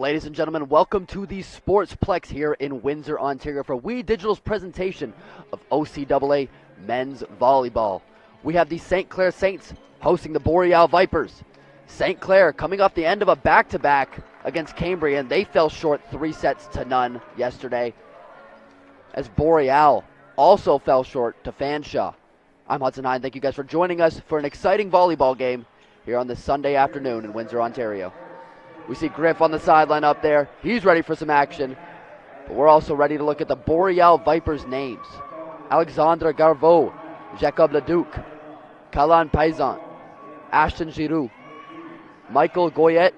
Ladies and gentlemen, welcome to the Sportsplex here in Windsor, Ontario for We Digital's presentation of OCAA men's volleyball. We have the St. Clair Saints hosting the Boreal Vipers. St. Clair coming off the end of a back-to-back against Cambria, and they fell short 3-0 yesterday, as Boreal also fell short to Fanshawe. I'm Hudson Hine. Thank you guys for joining us for an exciting volleyball game here on this Sunday afternoon in Windsor, Ontario. We see Griff on the sideline up there. He's ready for some action. But we're also ready to look at the Boreal Vipers' names. Alexandre Garveau, Jacob Leduc, Calan Paysan, Ashton Giroux, Michael Goyette,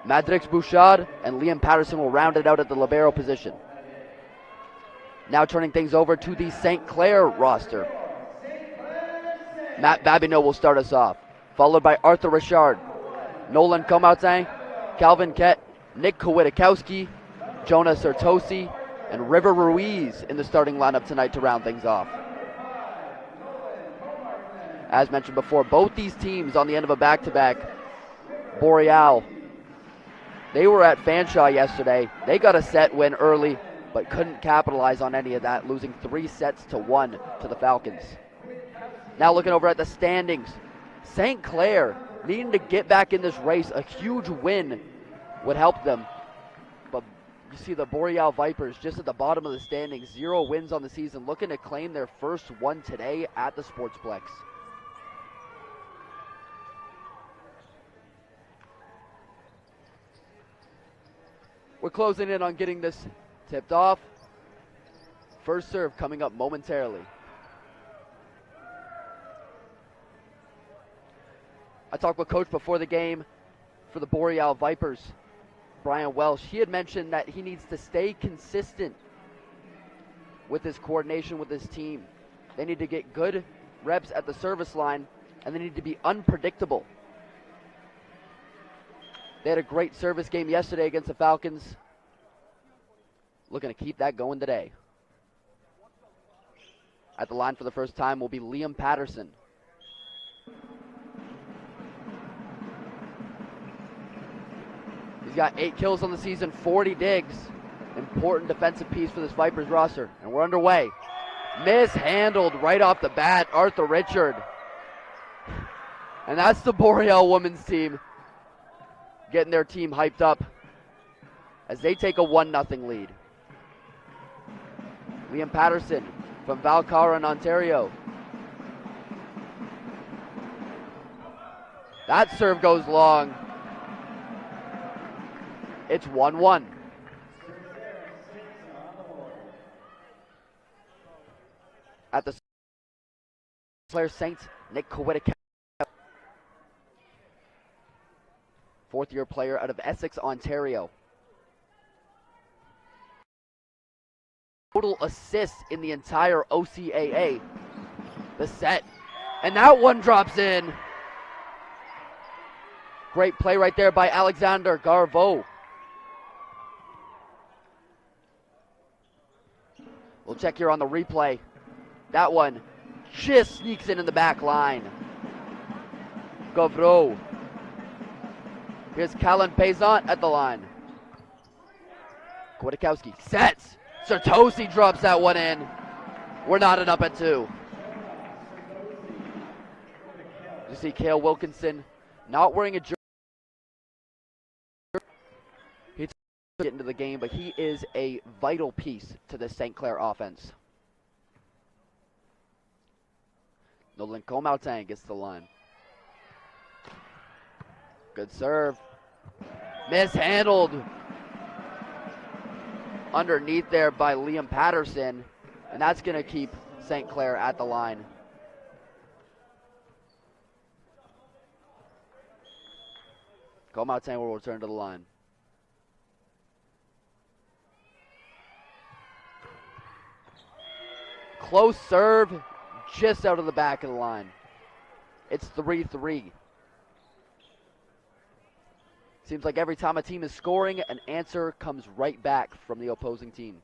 Madrix Bouchard, and Liam Patterson will round it out at the libero position. Now turning things over to the St. Clair roster. Matt Babineau will start us off, followed by Arthur Richard, Nolan Comautin, Calvin Kett, Nick Kwiatkowski, Jonah Sertosi, and River Ruiz in the starting lineup tonight to round things off. As mentioned before, both these teams on the end of a back-to-back. Boreal, they were at Fanshawe yesterday. They got a set win early, but couldn't capitalize on any of that, losing 3-1 to the Falcons. Now looking over at the standings, St. Clair needing to get back in this race. A huge win would help them. But you see the Boreal Vipers just at the bottom of the standings, 0 wins on the season, looking to claim their first one today at the Sportsplex. We're closing in on getting this tipped off. First serve coming up momentarily. I talked with Coach before the game for the Boreal Vipers, Brian Welsh. He had mentioned that he needs to stay consistent with his coordination with his team. They need to get good reps at the service line, and they need to be unpredictable. They had a great service game yesterday against the Falcons. Looking to keep that going today. At the line for the first time will be Liam Patterson. He's got 8 kills on the season, 40 digs. Important defensive piece for this Vipers roster. And we're underway. Mishandled right off the bat, Arthur Richard. And that's the Boreal women's team getting their team hyped up as they take a 1-0 lead. Liam Patterson from Valcara in Ontario. That serve goes long. It's 1-1. At the Clair Saints, Nick Kwiatkowski, fourth-year player out of Essex, Ontario. Total assists in the entire OCAA. The set. And that one drops in. Great play right there by Alexander Garveau. We'll check here on the replay. That one just sneaks in the back line. Garveau. Here's Calan Paysan at the line. Kwiatkowski sets. Sertosi drops that one in. We're knotted up at 2. You see Cale Wilkinson not wearing a jersey. He's getting into the game, but he is a vital piece to the St. Clair offense. Nolan Comautin gets the line. Good serve. Mishandled. Underneath there by Liam Patterson. And that's going to keep St. Clair at the line. Comautin will return to the line. Close serve, just out of the back of the line. It's 3-3. Seems like every time a team is scoring, an answer comes right back from the opposing team.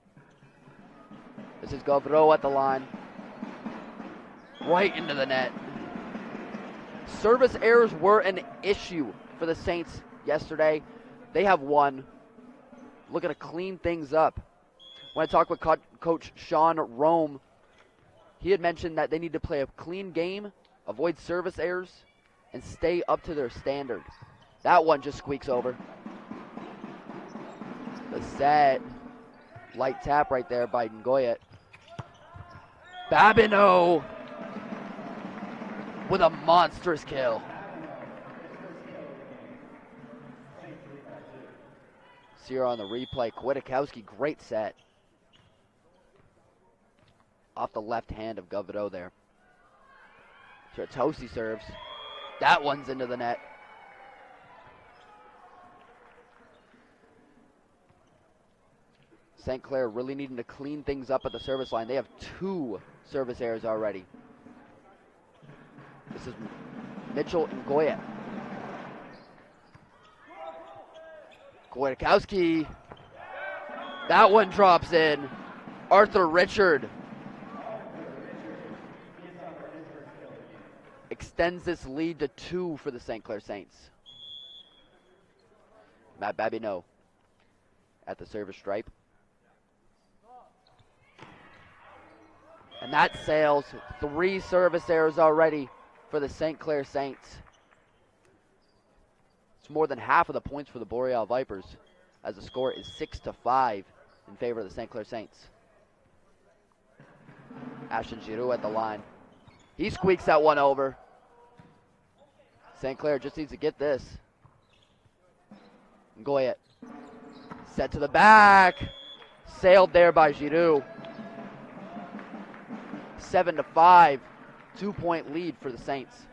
This is Garveau at the line. Right into the net. Service errors were an issue for the Saints yesterday. They have one. Looking to clean things up. When I talked with Coach Sean Rome, he had mentioned that they need to play a clean game, avoid service errors, and stay up to their standard. That one just squeaks over. The set. Light tap right there by Ngoyet. Babineau with a monstrous kill. See her on the replay. Kwiatkowski, great set. Off the left hand of Govedeau there. Chertosi serves. That one's into the net. St. Clair really needing to clean things up at the service line. They have 2 service errors already. This is Mitchell and Goya. Kwiatkowski. That one drops in. Arthur Richard extends this lead to 2 for the St. Clair Saints. Matt Babineau at the service stripe. And that sails 3 service errors already for the St. Clair Saints. It's more than half of the points for the Boreal Vipers, as the score is 6-5 in favor of the St. Clair Saints. Ashton Giroux at the line. He squeaks that one over. St. Clair just needs to get this. Ngoyet. Set to the back. Sailed there by Giroux. 7-5. 2-point lead for the Saints.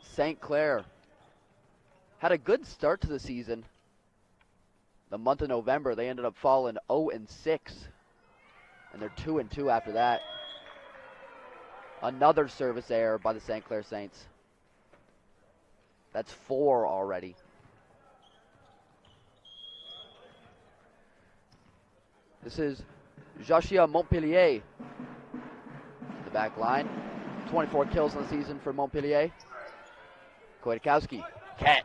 St. Clair had a good start to the season. The month of November, they ended up falling 0-6. And they're 2-2 after that. Another service error by the St. Clair Saints. That's 4 already. This is Joshua Montpellier. The back line. 24 kills in the season for Montpellier. Kwiatkowski. Cat.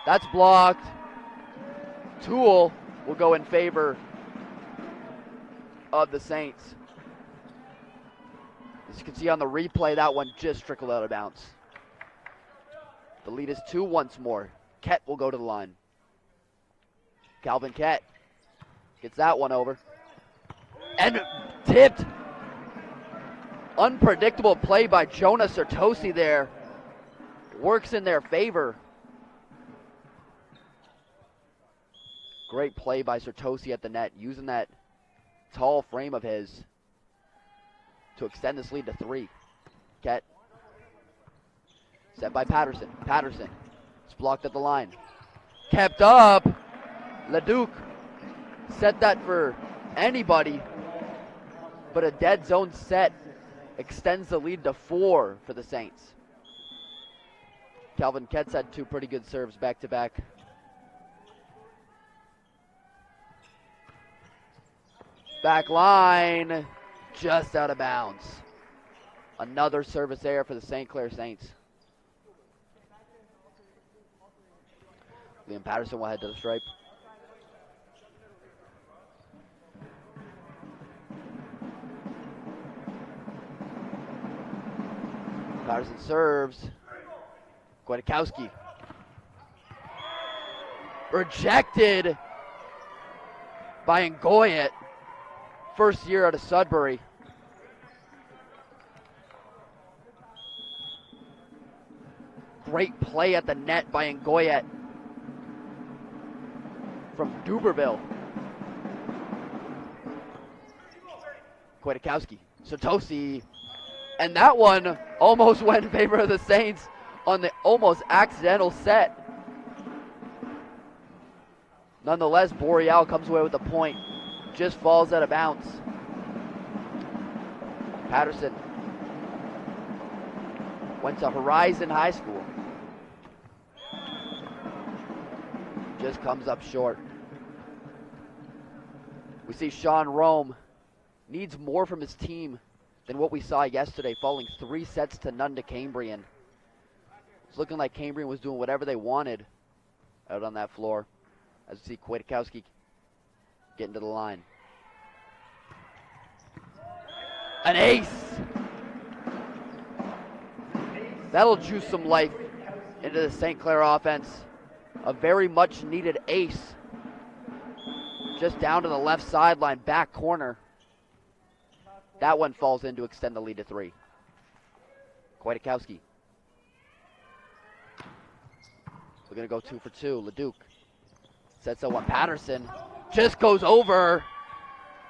That's blocked. Toole will go in favor of the Saints. As you can see on the replay, that one just trickled out of bounds. The lead is 2 once more. Kett will go to the line. Calvin Kett gets that one over. And tipped. Unpredictable play by Jonah Chertosi there. Works in their favor. Great play by Chertosi at the net, using that tall frame of his to extend this lead to 3. Kett. Set by Patterson. Patterson. It's blocked at the line. Kept up. Leduc. Set that for anybody. But a dead zone set extends the lead to 4 for the Saints. Calvin Kett's had 2 pretty good serves back to back. Back line, just out of bounds. Another service error for the St. Clair Saints. Liam Patterson will head to the stripe. Patterson serves. Kwiatkowski. Rejected by Ngoyet. First year out of Sudbury. Great play at the net by Ngoyet from Duberville. Kwiatkowski. Chertosi. And that one almost went in favor of the Saints on the almost accidental set. Nonetheless, Boreal comes away with a point. Just falls out of bounds. Patterson went to Horizon High School. Just comes up short. We see Sean Rome needs more from his team than what we saw yesterday, falling 3 sets to none to Cambrian. It's looking like Cambrian was doing whatever they wanted out on that floor. As you see Kwiatkowski getting to the line. An ace! That'll juice some life into the St. Clair offense. A very much needed ace. Just down to the left sideline, back corner. That one falls in to extend the lead to 3. Kwiatkowski. We're going to go 2 for 2. Leduc sets up one. Patterson just goes over.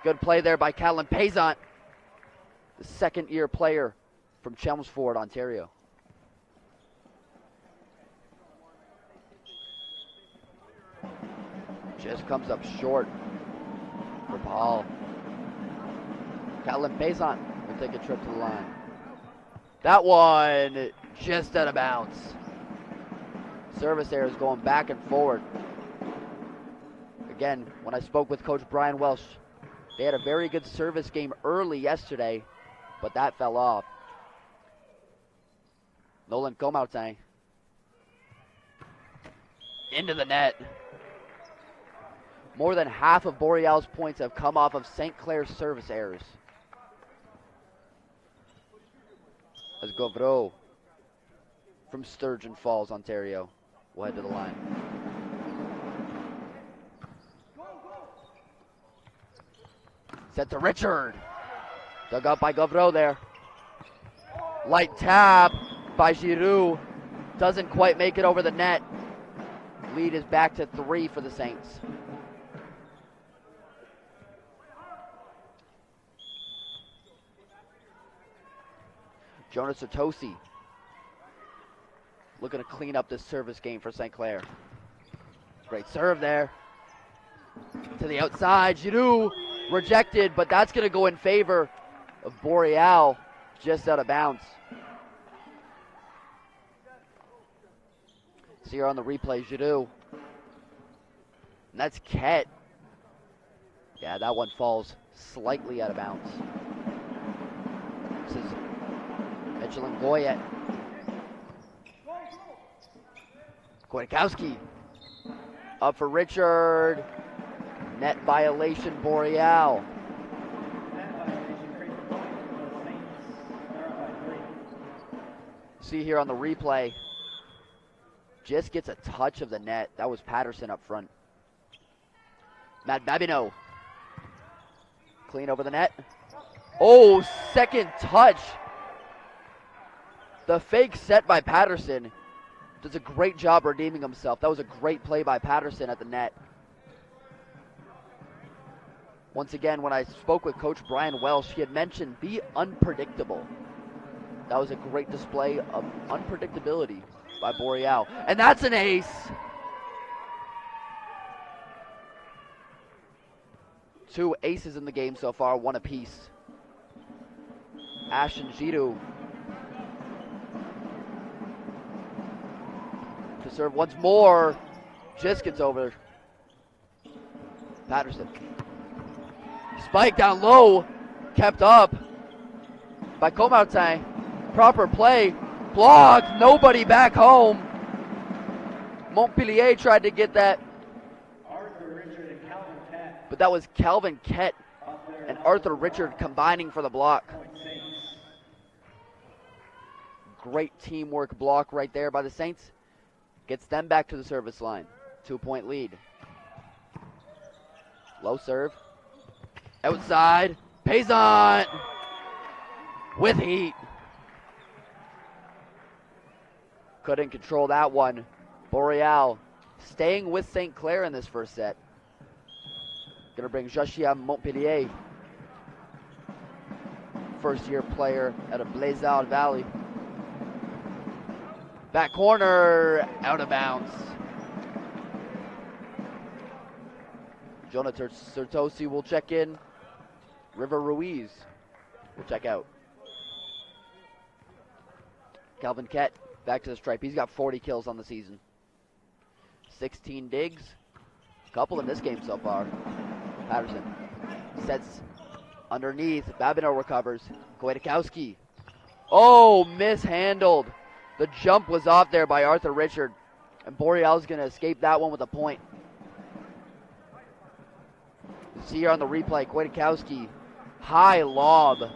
Good play there by Callan Payzant, the second-year player from Chelmsford, Ontario. Just comes up short for Paul. Callan Payzant will take a trip to the line. That one just out of bounds. Service errors going back and forward. Again, when I spoke with Coach Brian Welsh, they had a very good service game early yesterday, but that fell off. Nolan Comautin into the net. More than half of Boreal's points have come off of St. Clair's service errors. As Govreau from Sturgeon Falls, Ontario, will head to the line. Set to Richard. Dug up by Govreau there. Light tap by Giroux. Doesn't quite make it over the net. Lead is back to 3 for the Saints. Jonas Otosi looking to clean up this service game for St. Clair. Great serve there. To the outside, Giroux rejected, but that's going to go in favor of Boreal, just out of bounds. See here on the replay, Giroux. And that's Ket. Yeah, that one falls slightly out of bounds. This is Michelin Goyet. Kwiatkowski up for Richard. Net violation, Boreal. See here on the replay, just gets a touch of the net. That was Patterson up front. Matt Babineau. Clean over the net. Oh, second touch. The fake set by Patterson does a great job redeeming himself. That was a great play by Patterson at the net. Once again, when I spoke with Coach Brian Welsh, he had mentioned be unpredictable. That was a great display of unpredictability by Boreal. And that's an ace. Two aces in the game so far, one apiece. Ashton Giroux to serve once more. Just gets over. Patterson. Spike down low. Kept up by Comautin. Proper play. Blocked. Nobody back home. Montpellier tried to get that. But that was Calvin Kett and Arthur Richard combining for the block. Great teamwork block right there by the Saints. Gets them back to the service line. 2-point lead. Low serve. Outside. Payzant with heat. Couldn't control that one. Boreal staying with St. Clair in this first set. Going to bring Joshua Montpellier, first-year player out of Blaisdell Valley. Back corner, out of bounds. Jonathan Sertosi will check in. River Ruiz will check out. Calvin Kett back to the stripe. He's got 40 kills on the season. 16 digs. A couple in this game so far. Patterson sets underneath. Babineau recovers. Kwiatkowski. Oh, mishandled The jump was off there by Arthur Richard, and Boreal's going to escape that one with a point. You see here on the replay, Kwiatkowski, high lob.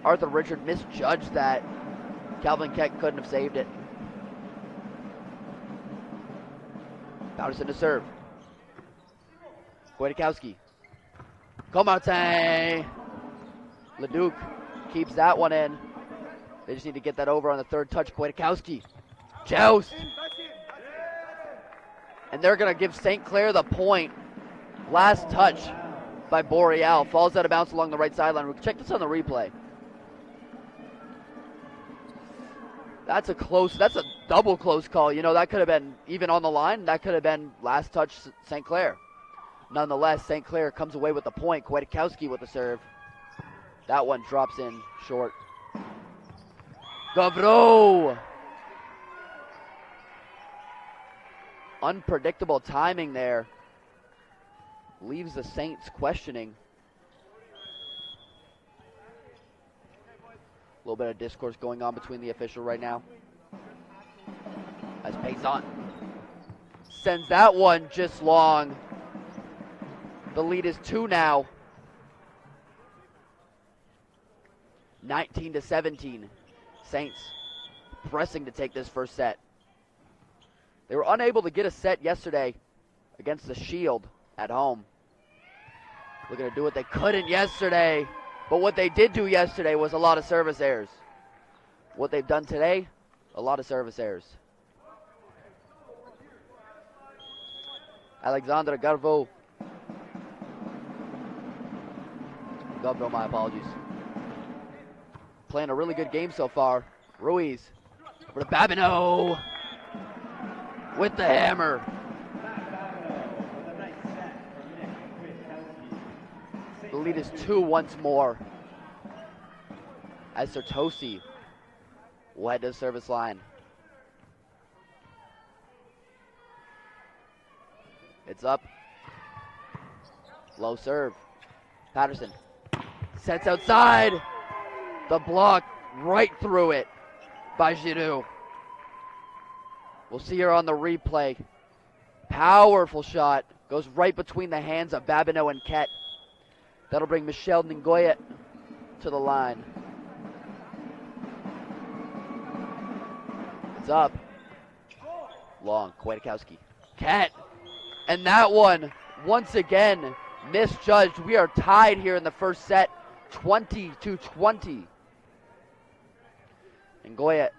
Arthur Richard misjudged that. Calvin Keck couldn't have saved it. Patterson to serve. Kwiatkowski. Comarte. Leduc keeps that one in. They just need to get that over on the third touch. Kwiatkowski. Joust. And they're going to give St. Clair the point. Last touch by Boreal. Falls out of bounds along the right sideline. Check this on the replay. That's a double close call. You know, that could have been even on the line. That could have been last touch St. Clair. Nonetheless, St. Clair comes away with the point. Kwiatkowski with the serve. That one drops in short. Gavreau. Unpredictable timing there. Leaves the Saints questioning. A little bit of discourse going on between the official right now. As Payson sends that one just long. The lead is 2 now. 19-17. Saints pressing to take this first set. They were unable to get a set yesterday against the Shield at home. Looking to do what they couldn't yesterday. But what they did do yesterday was a lot of service errors. What they've done today, a lot of service errors. Alexandre Gavreau. Gavreau, my apologies. Playing a really good game so far. Ruiz for the Babineau with the hammer. The lead is 2 once more. As Sertosi will head to the service line. It's up. Low serve. Patterson sets outside. The block right through it by Giroux. We'll see her on the replay. Powerful shot. Goes right between the hands of Babineau and Ket. That'll bring Michelle Ngoyet to the line. It's up. Long. Kwiatkowski. Ket. And that one, once again, misjudged. We are tied here in the first set. 20-20. And Ngoyet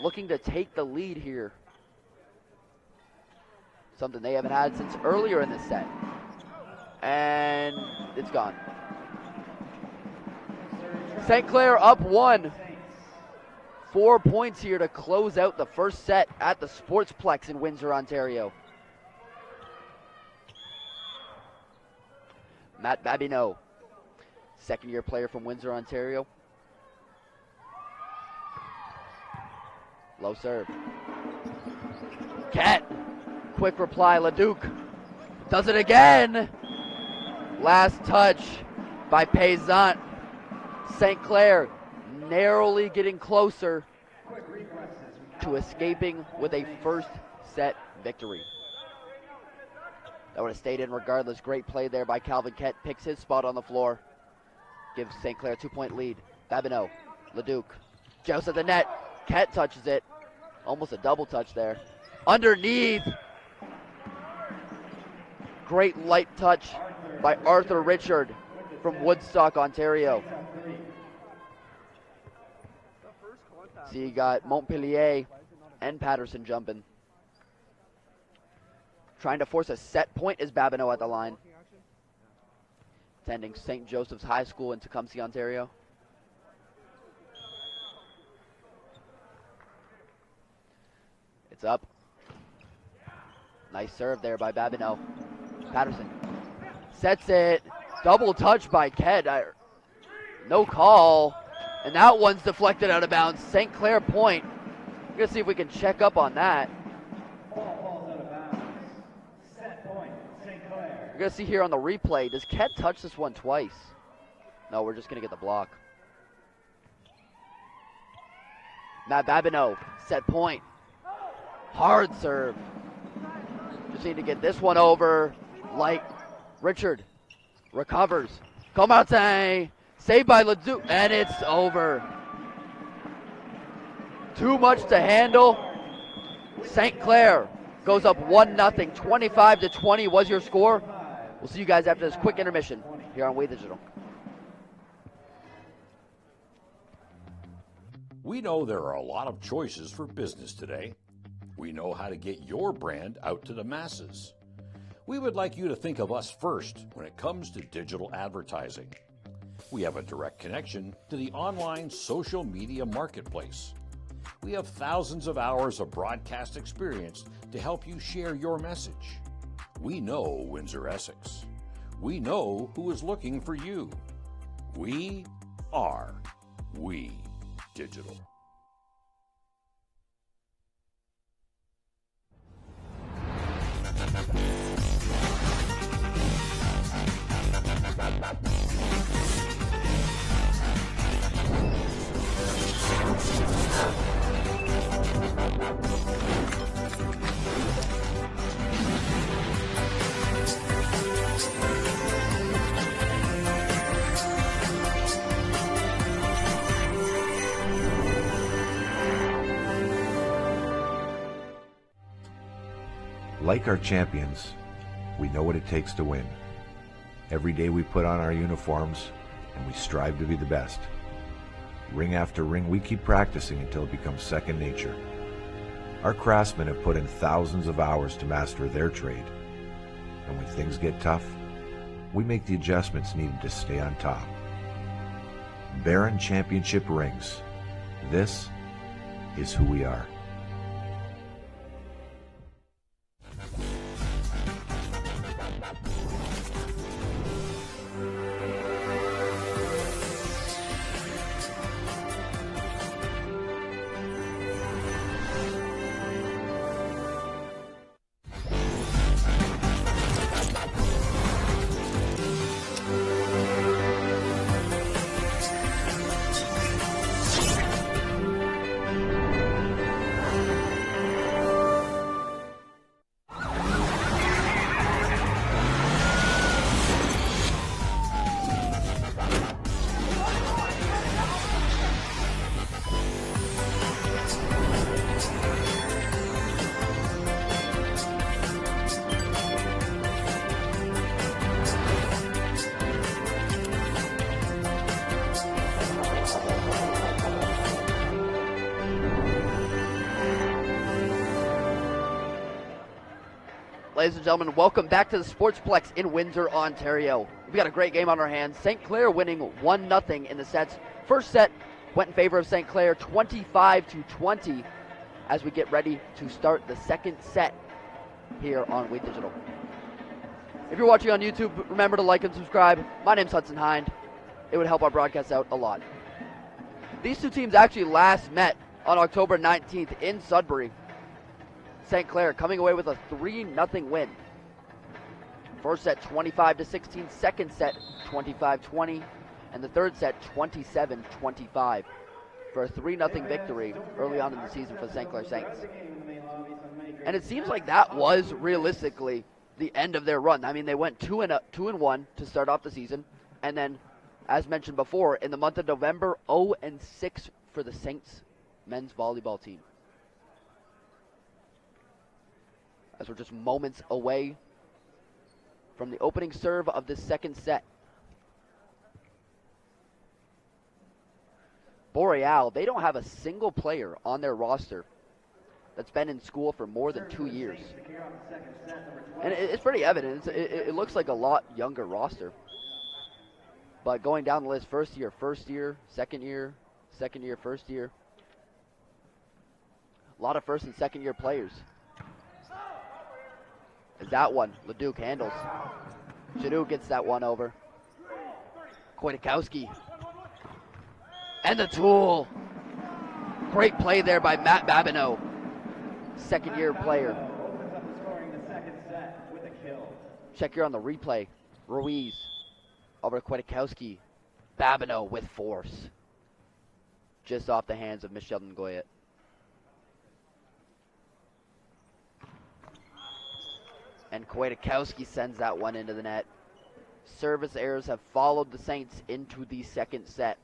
looking to take the lead here. Something they haven't had since earlier in this set. And it's gone. St. Clair up 1. 4 points here to close out the first set at the Sportsplex in Windsor, Ontario. Matt Babineau, second-year player from Windsor, Ontario. Low serve. Ket, quick reply, Leduc does it again. Last touch by Payson. St. Clair narrowly getting closer to escaping with a first set victory. That would have stayed in regardless. Great play there by Calvin Ket. Picks his spot on the floor. Gives St. Clair a 2-point lead. Babineau, Leduc, joust at the net. Ket touches it. Almost a double touch there. Underneath. Great light touch by Arthur Richard from Woodstock, Ontario. So you got Montpellier and Patterson jumping. Trying to force a set point is Babineau at the line. Attending St. Joseph's High School in Tecumseh, Ontario. It's up. Nice serve there by Babineau. Patterson sets it. Double touch by Ket. No call. And that one's deflected out of bounds. St. Clair point. We're going to see if we can check up on that. We're going to see here on the replay. Does Ket touch this one twice? No, we're just going to get the block. Matt Babineau, set point. Hard serve. Just need to get this one over. Light. Richard recovers. Comate. Saved by Leduc. And it's over. Too much to handle. St. Clair goes up 1-0. 25-20 was your score. We'll see you guys after this quick intermission here on We Digital. We know there are a lot of choices for business today. We know how to get your brand out to the masses. We would like you to think of us first when it comes to digital advertising. We have a direct connection to the online social media marketplace. We have thousands of hours of broadcast experience to help you share your message. We know Windsor Essex. We know who is looking for you. We are We Digital. Like our champions, we know what it takes to win. Every day we put on our uniforms and we strive to be the best. Ring after ring, we keep practicing until it becomes second nature. Our craftsmen have put in thousands of hours to master their trade. And when things get tough, we make the adjustments needed to stay on top. Baron Championship rings. This is who we are. Ladies and gentlemen, welcome back to the Sportsplex in Windsor, Ontario. We've got a great game on our hands. St. Clair winning 1-0 in the sets. First set went in favor of St. Clair 25-20 as we get ready to start the second set here on We Digital. If you're watching on YouTube, remember to like and subscribe. My name's Hudson Hind. It would help our broadcast out a lot. These two teams actually last met on October 19th in Sudbury. St. Clair coming away with a 3-0 win. First set 25-16, second set 25-20, and the third set 27-25 for a 3-0 victory early on in the season for the St. Clair Saints. And it seems like that was realistically the end of their run. I mean, they went 2-1 to start off the season, and then, as mentioned before, in the month of November, 0-6 for the Saints men's volleyball team. As we're just moments away from the opening serve of the second set. Boreal, they don't have a single player on their roster that's been in school for more than 2 years. And it's pretty evident. It looks like a lot younger roster. But going down the list, first year, second year, first year. A lot of first and second year players. Is that one Leduc handles. Jadu gets that one over. Kwiatkowski. And the tool. Great play there by Matt Babineau. Second year player. Check here on the replay. Ruiz over to Kwiatkowski. Babineau with force. Just off the hands of Michel Ngoyet. And Kwiatkowski sends that one into the net. Service errors have followed the Saints into the second set.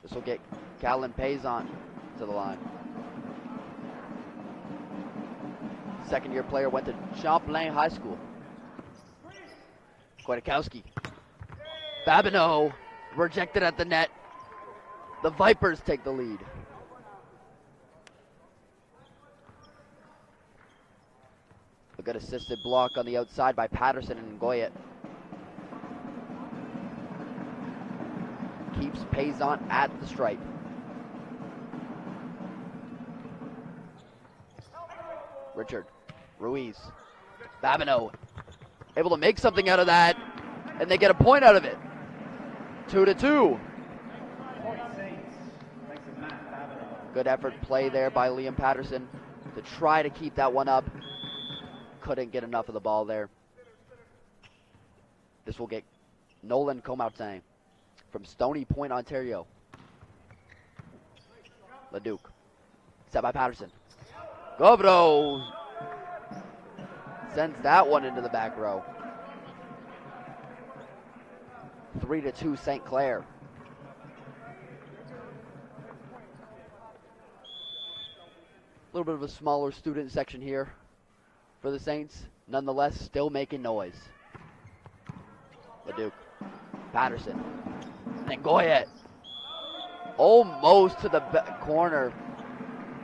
This will get Callan Payson to the line. Second-year player went to Champlain High School. Kwiatkowski. Babineau rejected at the net. The Vipers take the lead. A good assisted block on the outside by Patterson and Ngoyet. Keeps Payson at the stripe. Richard, Ruiz, Babineau, able to make something out of that, and they get a point out of it. 2-2. Good effort play there by Liam Patterson to try to keep that one up. Couldn't get enough of the ball there. This will get Nolan Comartin from Stony Point, Ontario. Leduc. Set by Patterson. Govro sends that one into the back row. 3-2 St. Clair. A little bit of a smaller student section here for the Saints. Nonetheless, still making noise. Leduc. Patterson. And Ngoyet. Almost to the corner.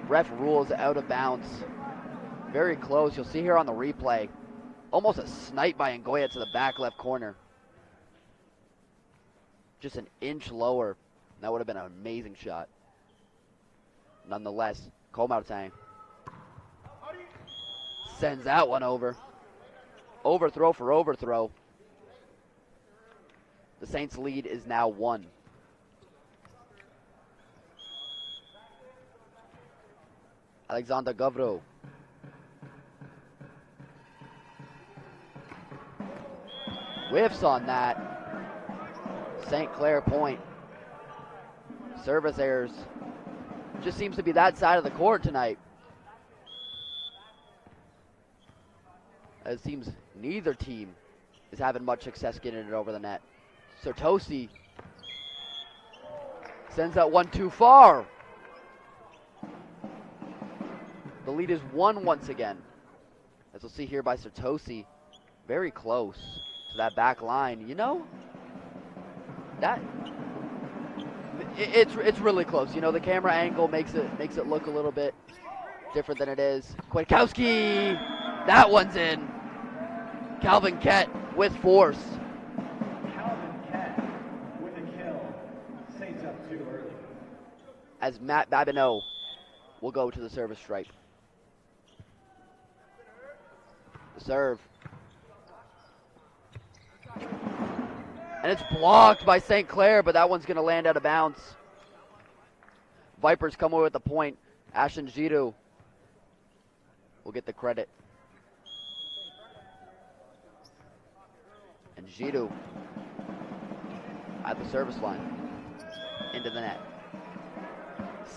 Ref rules out of bounds. Very close. You'll see here on the replay. Almost a snipe by Ngoyet to the back left corner. Just an inch lower. That would have been an amazing shot. Nonetheless, Comartin sends that one over. Overthrow for overthrow. The Saints' lead is now 1. Alexander Govro. Whiffs on that. St. Clair point. Service errors. Just seems to be that side of the court tonight. It seems neither team is having much success getting it over the net. Sertosi sends that one too far. The lead is 1 once again. As we'll see here by Sertosi, very close to that back line. You know, that it's really close. You know, the camera angle makes it look a little bit different than it is. Kwiatkowski, that one's in. Calvin Kett with force. Calvin Kett with a kill. Saints up too early. As Matt Babineau will go to the service stripe. The serve. And it's blocked by St. Clair, but that one's going to land out of bounds. Vipers come away with the point. Ashton Giroux will get the credit. And Giroux at the service line. Into the net.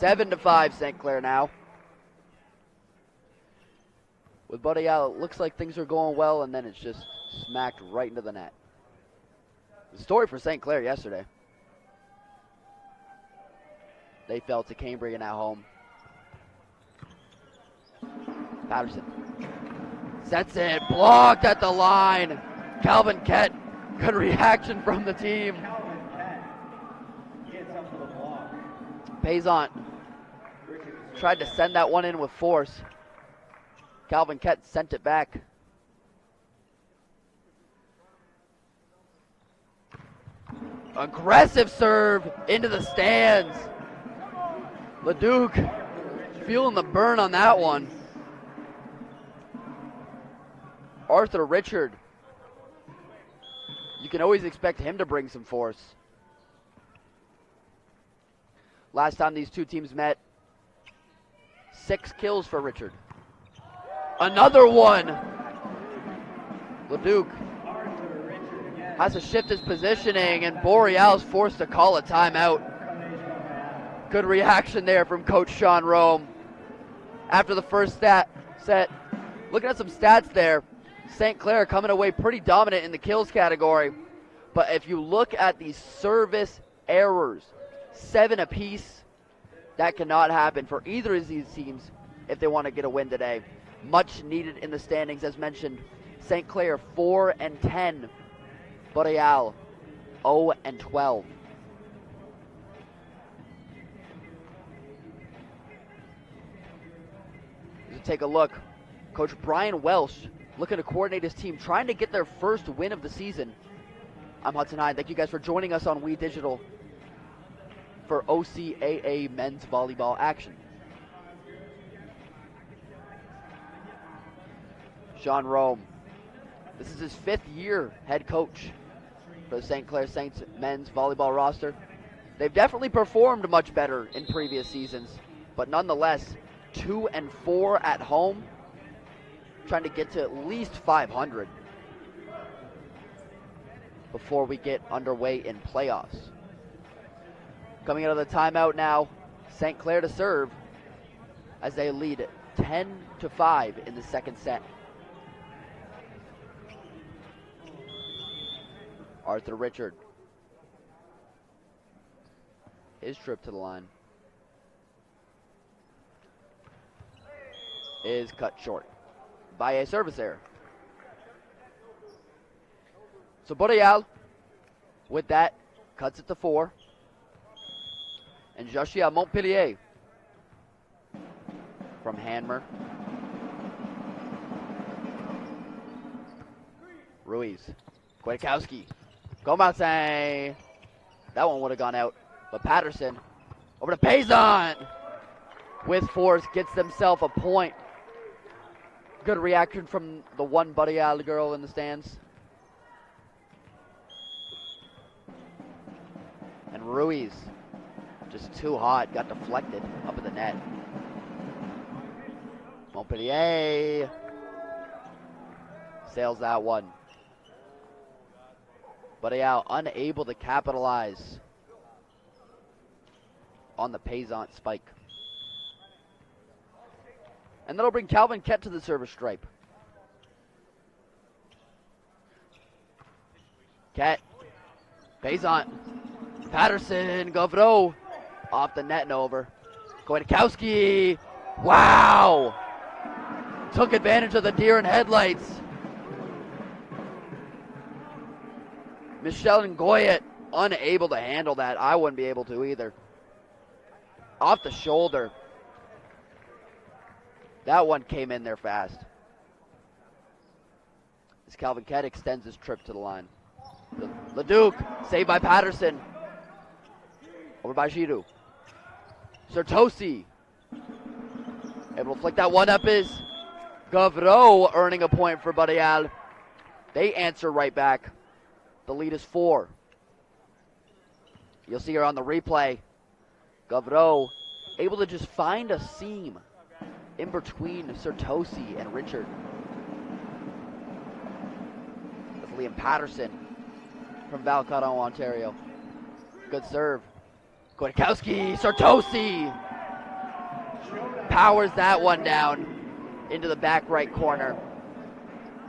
7-5 St. Clair now. With Boreal, it looks like things are going well, and then it's just smacked right into the net. The story for St. Clair yesterday. They fell to Cambrian at home. Patterson sets it, blocked at the line. Calvin Kett, good reaction from the team. Calvin Kett gets up to the block. Payson tried to send that one in with force. Calvin Kett sent it back. Aggressive serve into the stands. Leduc feeling the burn on that one. Arthur Richard. You can always expect him to bring some force. Last time these two teams met, 6 kills for Richard. Another one. Leduc has to shift his positioning, and Boreal's forced to call a timeout. Good reaction there from Coach Sean Rome. After the first set, Looking at some stats there, St. Clair coming away pretty dominant in the kills category. But if you look at the service errors, 7 apiece, that cannot happen for either of these teams if they want to get a win today. Much needed in the standings, as mentioned. St. Clair 4-10, Boreal 0-12. Let's take a look. Coach Brian Welsh looking to coordinate his team, trying to get their first win of the season. I'm Hudson Hine. Thank you guys for joining us on We Digital for OCAA men's volleyball action. Sean Rome. This is his 5th year head coach for the St. Clair Saints men's volleyball roster. They've definitely performed much better in previous seasons, but nonetheless, 2-4 at home, trying to get to at least 500 before we get underway in playoffs. Coming out of the timeout now, St. Clair to serve as they lead 10-5 in the second set. Arthur Richard. His trip to the line is cut short by a service error. So Boreal, with that, cuts it to 4. And Joshua Montpellier from Hanmer. Ruiz. Kwiatkowski. Gomase. That one would have gone out. But Patterson over to Payson. With force, gets themselves a point. Good reaction from the one Boreal girl in the stands. And Ruiz, just too hot, got deflected up at the net. Montpellier sails that one. Boreal unable to capitalize on the Payson spike. And that'll bring Calvin Kett to the service stripe. Kett, Payson, Patterson, Govreau, off the net and over. Kwiatkowski, wow! Took advantage of the deer in headlights. Michelle Ngoyet unable to handle that. I wouldn't be able to either. Off the shoulder. That one came in there fast. As Calvin Kett extends his trip to the line. Leduc, saved by Patterson. Over by Giroux. Sertosi. Able to flick that one up is Govreau, earning a point for Boreal. They answer right back. The lead is 4. You'll see her on the replay. Govreau able to just find a seam in between Sertosi and Richard. With Liam Patterson from Valcoto, Ontario. Good serve. Kwiatkowski, Sertosi powers that one down into the back right corner.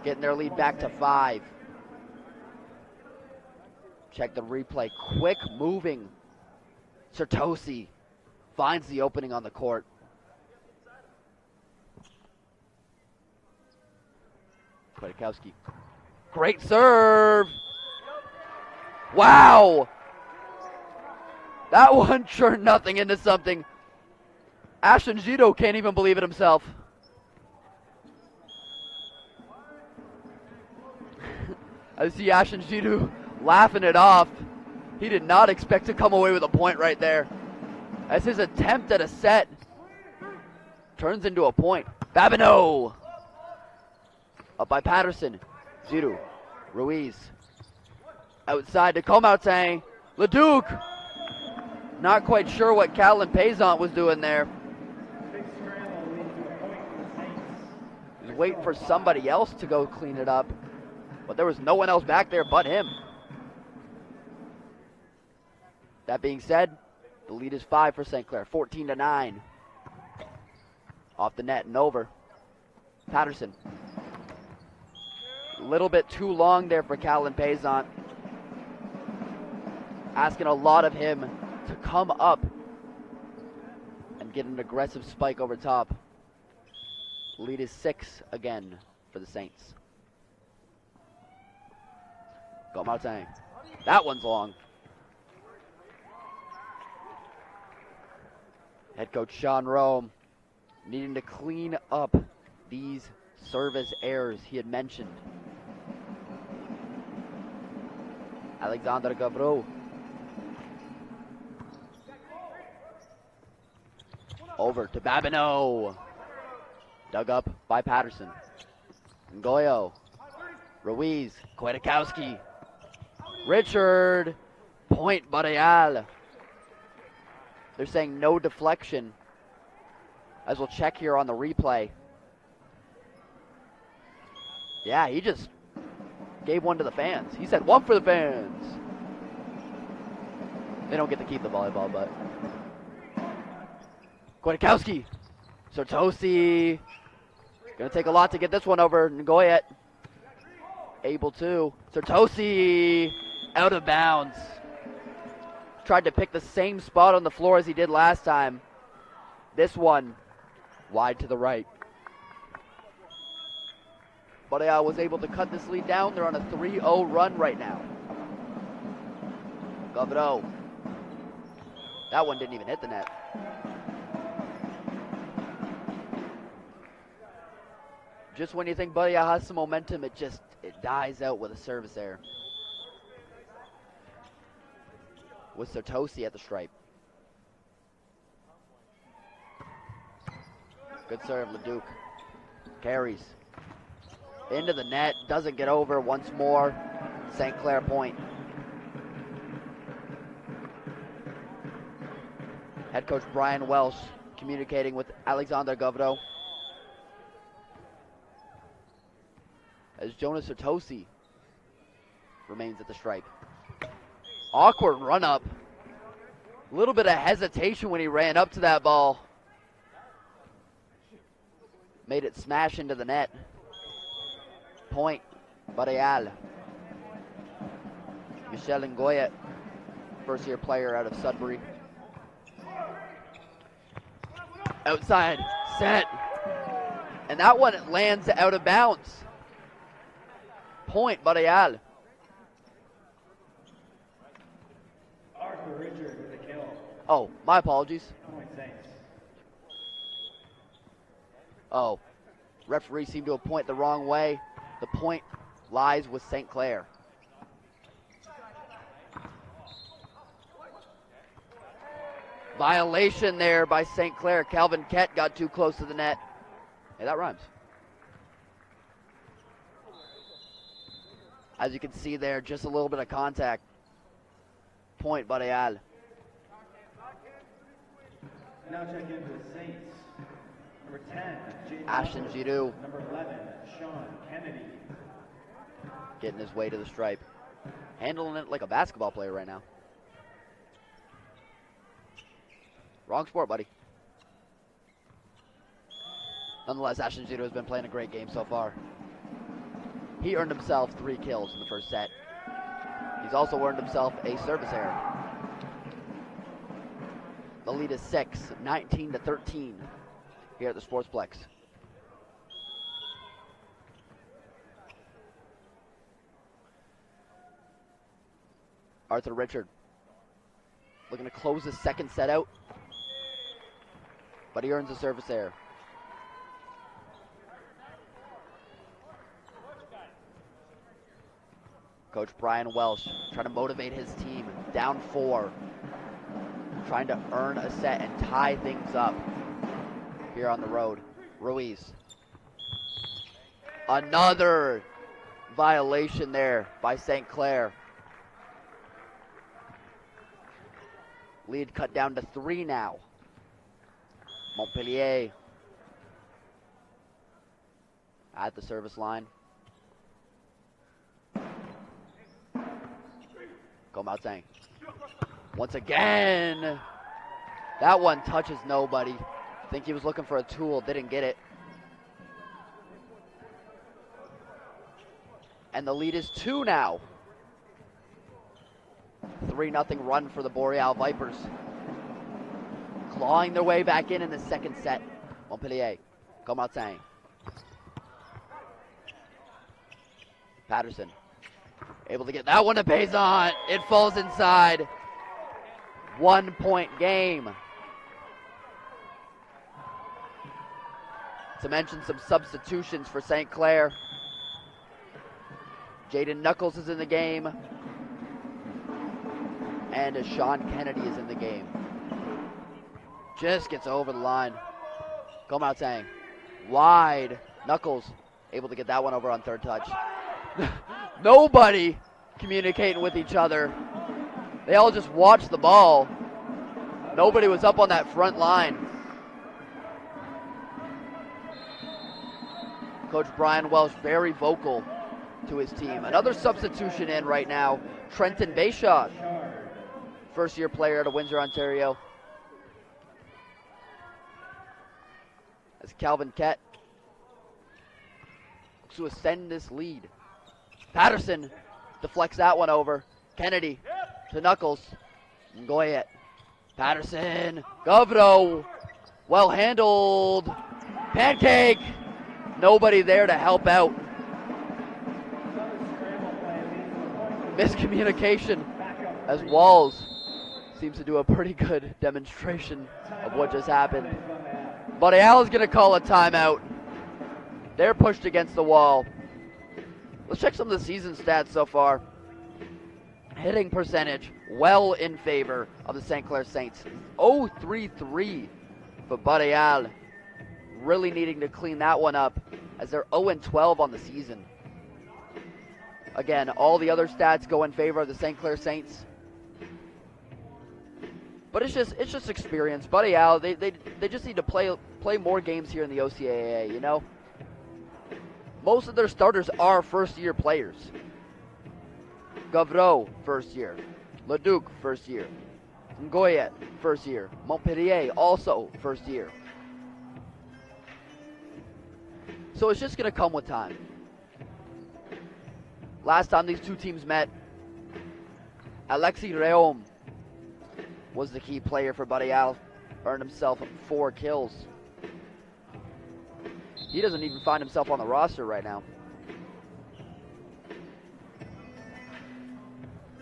Getting their lead back to 5. Check the replay. Quick moving. Sertosi finds the opening on the court. Kwiatkowski. Great serve. Wow. That one turned nothing into something. Ashton Giroux can't even believe it himself. I see Ashton Giroux laughing it off. He did not expect to come away with a point right there. As his attempt at a set turns into a point. Babineau. Up by Patterson. Giroux. Ruiz. Outside to Comautin. Leduc. Not quite sure what Calvin Payson was doing there. He was waiting for somebody else to go clean it up. But there was no one else back there but him. That being said, the lead is 5 for St. Clair, 14-9. Off the net and over. Patterson. A little bit too long there for Calvin Payson. Asking a lot of him to come up and get an aggressive spike over top. Lead is 6 again for the Saints. Go Martin. That one's long. Head coach Sean Rome needing to clean up these service errors he had mentioned. Alexander Gavreau. Over to Babineau. Dug up by Patterson. Ngoyo. Ruiz. Kwiatkowski. Richard. Point Boreal. They're saying no deflection. As we'll check here on the replay. Yeah, he just gave one to the fans. He said one for the fans. They don't get to keep the volleyball, but. Kwiatkowski. Sartosi. Gonna take a lot to get this one over. Ngoyet. Able to. Sartosi. Out of bounds. Tried to pick the same spot on the floor as he did last time. This one wide to the right. Boreal was able to cut this lead down. They're on a 3-0 run right now. Gavreau. That one didn't even hit the net. Just when you think Boreal has some momentum, it dies out with a service error. With Sartosi at the stripe. Good serve, Leduc. Carries. Into the net, doesn't get over once more. St. Clair point. Head coach Brian Welsh communicating with Alexander Gavreau. As Jonas Sartosi remains at the stripe. Awkward run up. A little bit of hesitation when he ran up to that ball. Made it smash into the net. Point, Boreal. Michel Ngoyet, first-year player out of Sudbury. Outside, set. And that one lands out of bounds. Point, Boreal. Arthur Richard with a kill. Oh, my apologies. Point Saints. Oh, referee seemed to have pointed the wrong way. The point lies with St. Clair. Violation there by St. Clair. Calvin Kett got too close to the net. Hey, that rhymes. As you can see there, just a little bit of contact. Point, Boreal. Now check in for the Saints. Number 10, Jaden Ashton Walker. Giroux. Number 11, Sean Kennedy. Getting his way to the stripe. Handling it like a basketball player right now. Wrong sport, buddy. Nonetheless, Ashton Giroux has been playing a great game so far. He earned himself 3 kills in the first set. He's also earned himself a service error. The lead is 6, 19-13 here at the Sportsplex. Arthur Richard looking to close his second set out, but he earns a service error. Coach Brian Welsh trying to motivate his team. Down 4. Trying to earn a set and tie things up here on the road. Ruiz. Another violation there by St. Clair. Lead cut down to 3 now. Montpellier at the service line. Go Martin. Once again. That one touches nobody. Think he was looking for a tool, didn't get it. And the lead is 2 now. 3-0 run for the Boreal Vipers. Clawing their way back in the second set. Montpellier, Comartin. Patterson, able to get that one to Payson. It falls inside. 1 point game. To mention some substitutions for St. Clair. Jaden Knuckles is in the game. And Sean Kennedy is in the game. Just gets over the line. Comartin, wide. Knuckles, able to get that one over on third touch. Nobody communicating with each other. They all just watched the ball. Nobody was up on that front line. Coach Brian Welsh very vocal to his team. Another substitution in right now. Trenton Bayshaw, first-year player out of Windsor, Ontario. As Calvin Kett looks to ascend this lead. Patterson deflects that one over. Kennedy to Knuckles. Ngoyet. Patterson. Govro. Well handled. Pancake. Nobody there to help out. Miscommunication as Walls seems to do a pretty good demonstration of what just happened. Boreal is going to call a timeout. They're pushed against the wall. Let's check some of the season stats so far. Hitting percentage, well in favor of the St. Clair Saints. 0-3-3 for Boreal. Really needing to clean that one up as they're 0-12 on the season. Again, all the other stats go in favor of the St. Clair Saints. But it's just experience. Boreal, they just need to play more games here in the OCAA, you know? Most of their starters are first-year players. Govro, first year. Leduc, first year. Ngoyet, first year. Montpellier, also first year. So it's just going to come with time. Last time these two teams met, Alexis Reaume was the key player for Boreal. Earned himself 4 kills. He doesn't even find himself on the roster right now.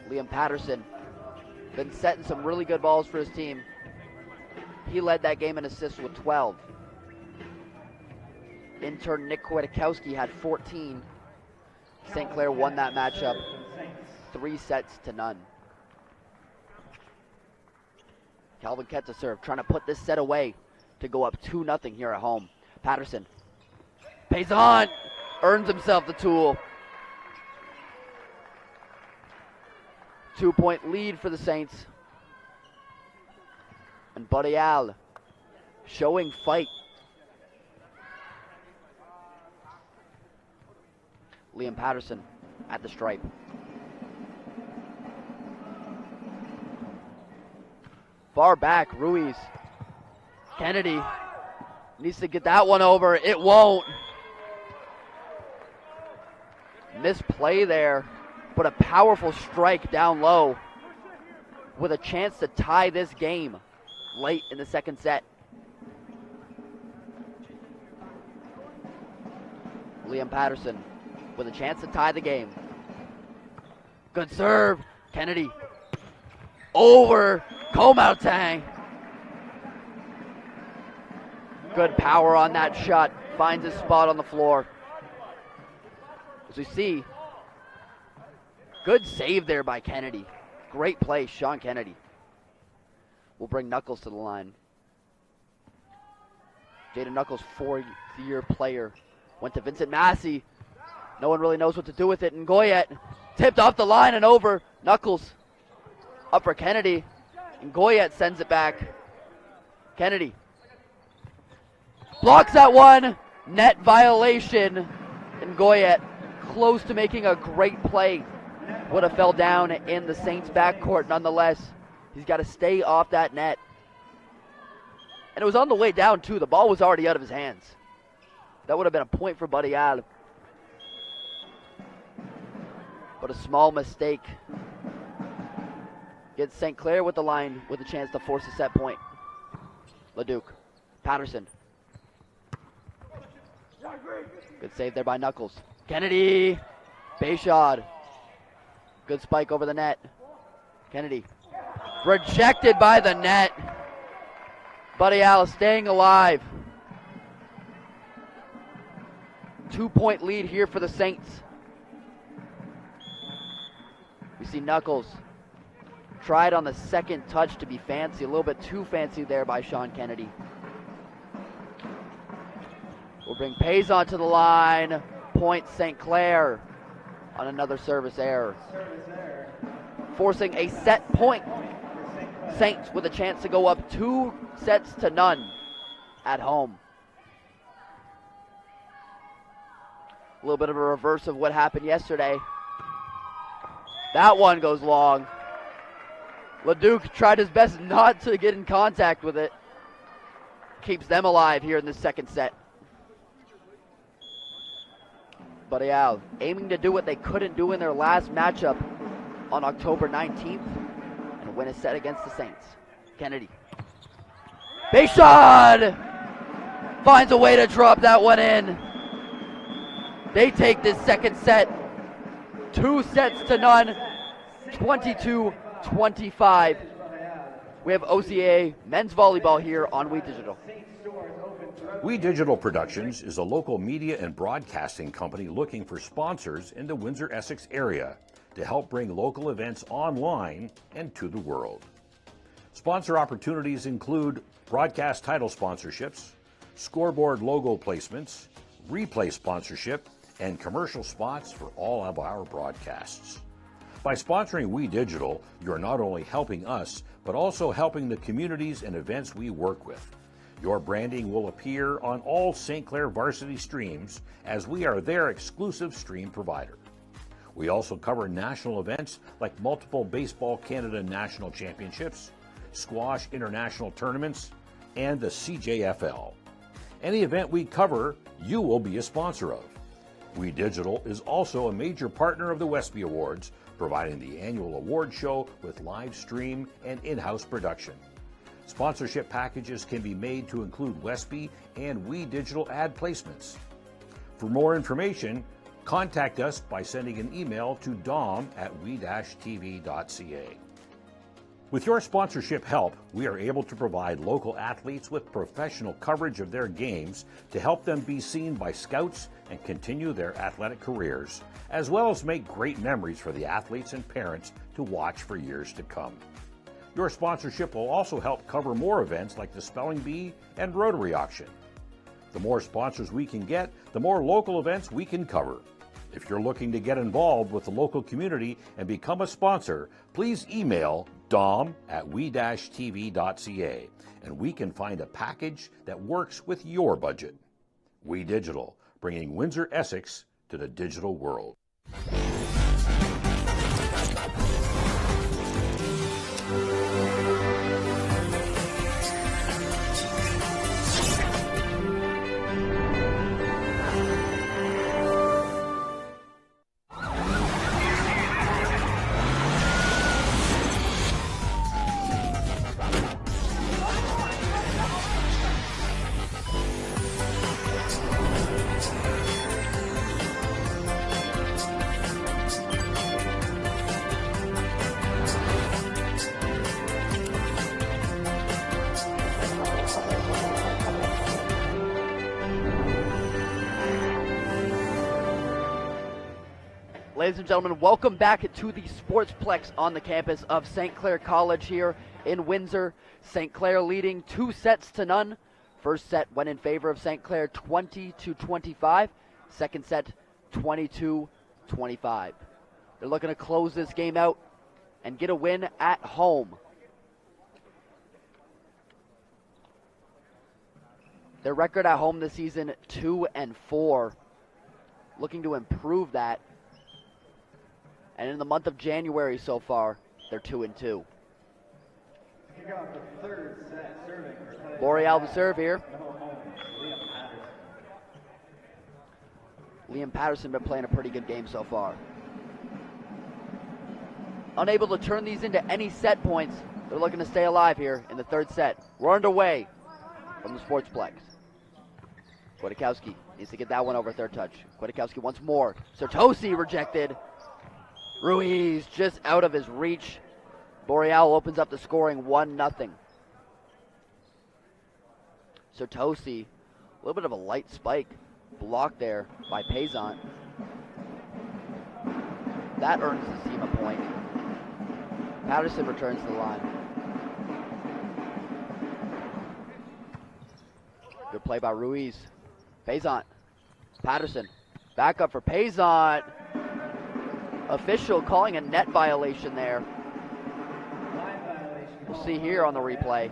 Liam Patterson been setting some really good balls for his team. He led that game in assists with 12. Intern Nick Kwiatkowski had 14. St. Clair won that matchup 3-0. Calvin Kett to serve, trying to put this set away to go up 2-0 here at home. Patterson pays on, earns himself the tool. 2-point lead for the Saints. And Boreal showing fight. Liam Patterson at the stripe. Far back, Ruiz. Kennedy needs to get that one over. It won't. Misplay there, but a powerful strike down low with a chance to tie this game late in the second set. Liam Patterson with a chance to tie the game. Good serve. Kennedy over. Comartin. Good power on that shot. Finds his spot on the floor. As we see, good save there by Kennedy. Great play, Sean Kennedy. We'll bring Knuckles to the line. Jaden Knuckles, 4-year player. Went to Vincent Massey. No one really knows what to do with it. And Ngoyet tipped off the line and over. Knuckles up for Kennedy. And Ngoyet sends it back. Kennedy blocks that one. Net violation. And Ngoyet close to making a great play. Would have fell down in the Saints backcourt nonetheless. He's got to stay off that net. And it was on the way down too. The ball was already out of his hands. That would have been a point for Boreal. but a small mistake gets St. Clair with the line with a chance to force a set point. LeDuc. Patterson. Good save there by Knuckles. Kennedy. Bayshad. Good spike over the net. Kennedy. Rejected by the net. Boreal staying alive. 2-point lead here for the Saints. We see Knuckles tried on the second touch to be fancy, a little bit too fancy there by Sean Kennedy. We'll bring Payson to the line. Point St. Clair on another service error. Forcing a set point. Saints with a chance to go up 2-0 at home. A little bit of a reverse of what happened yesterday. That one goes long. LeDuc tried his best not to get in contact with it. Keeps them alive here in the second set. Boreal aiming to do what they couldn't do in their last matchup on October 19th and win a set against the Saints. Kennedy. Bayshad finds a way to drop that one in. They take this second set 2-0, 22-25. We have OCAA men's volleyball here on We Digital. We Digital Productions is a local media and broadcasting company looking for sponsors in the Windsor-Essex area to help bring local events online and to the world. Sponsor opportunities include broadcast title sponsorships, scoreboard logo placements, replay sponsorship, and commercial spots for all of our broadcasts. By sponsoring We Digital, you're not only helping us, but also helping the communities and events we work with. Your branding will appear on all St. Clair varsity streams as we are their exclusive stream provider. We also cover national events like multiple Baseball Canada National Championships, squash international tournaments, and the CJFL. Any event we cover, you will be a sponsor of. We Digital is also a major partner of the Westby Awards, providing the annual award show with live stream and in-house production. Sponsorship packages can be made to include Westby and We Digital ad placements. For more information, contact us by sending an email to dom@we-tv.ca. With your sponsorship help, we are able to provide local athletes with professional coverage of their games to help them be seen by scouts and continue their athletic careers, as well as make great memories for the athletes and parents to watch for years to come. Your sponsorship will also help cover more events like the Spelling Bee and Rotary Auction. The more sponsors we can get, the more local events we can cover. If you're looking to get involved with the local community and become a sponsor, please email dom@we-tv.ca and we can find a package that works with your budget. We Digital, bringing Windsor-Essex to the digital world. Ladies and gentlemen, welcome back to the Sportsplex on the campus of St. Clair College here in Windsor. St. Clair leading 2-0. First set went in favor of St. Clair 20-25. Second set 22-25. They're looking to close this game out and get a win at home. Their record at home this season, 2-4. Looking to improve that. And in the month of January so far, they're 2-2. Boreal to serve here. Liam Patterson been playing a pretty good game so far. unable to turn these into any set points. They're looking to stay alive here in the third set. We're underway from the Sportsplex. Kwiatkowski needs to get that one over third touch. Kwiatkowski once more. Sertosi rejected. Ruiz just out of his reach. Boreal opens up the scoring 1-0. Sertosi, a little bit of a light spike. Blocked there by Payzant. That earns the team a point. Patterson returns to the line. Good play by Ruiz. Payzant. Patterson. Back up for Payzant. Official calling a net violation there. We'll see here on the replay.